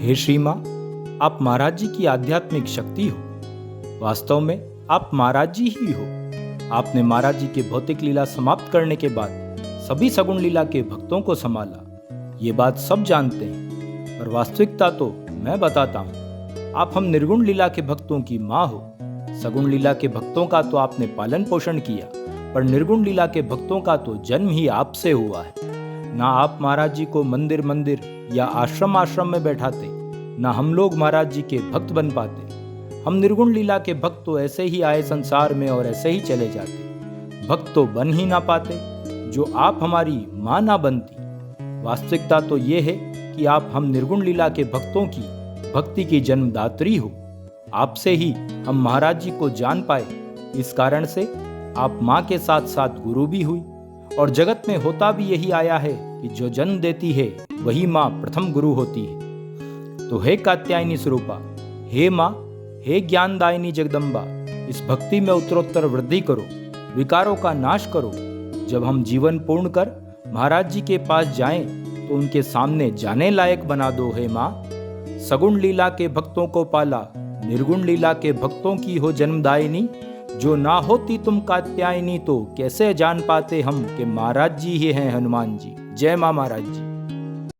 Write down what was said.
हे श्री माँ, आप महाराज जी की आध्यात्मिक शक्ति हो। वास्तव में आप महाराज जी ही हो। आपने महाराज जी के भौतिक लीला समाप्त करने के बाद सभी सगुण लीला के भक्तों को संभाला। ये बात सब जानते हैं, पर वास्तविकता तो मैं बताता हूँ। आप हम निर्गुण लीला के भक्तों की माँ हो। सगुण लीला के भक्तों का तो आपने पालन पोषण किया, पर निर्गुण लीला के भक्तों का तो जन्म ही आपसे हुआ है। ना आप महाराज जी को मंदिर मंदिर या आश्रम आश्रम में बैठाते, ना हम लोग महाराज जी के भक्त बन पाते। हम निर्गुण लीला के भक्त तो ऐसे ही आए संसार में और ऐसे ही चले जाते। भक्त तो बन ही ना पाते, जो आप हमारी माँ ना बनती। वास्तविकता तो ये है कि आप हम निर्गुण लीला के भक्तों की भक्ति की जन्मदात्री हो। आपसे ही हम महाराज जी को जान पाए। इस कारण से आप माँ के साथ साथ गुरु भी हुई। और जगत में होता भी यही आया है कि जो जन्म देती है वही माँ प्रथम गुरु होती है। तो हे कात्यायनी स्वरूपा, हे माँ, हे ज्ञानदायिनी जगदम्बा, इस भक्ति में उत्तरोत्तर वृद्धि करो, विकारों का नाश करो। जब हम जीवन पूर्ण कर महाराज जी के पास जाएं तो उनके सामने जाने लायक बना दो। हे माँ, सगुण लीला के भक्तों को पाला, निर्गुण लीला के भक्तों की हो जन्मदायिनी। जो ना होती तुम कात्यायनी तो कैसे जान पाते हम कि महाराज जी ही हैं हनुमान जी। जय माँ महाराज जी।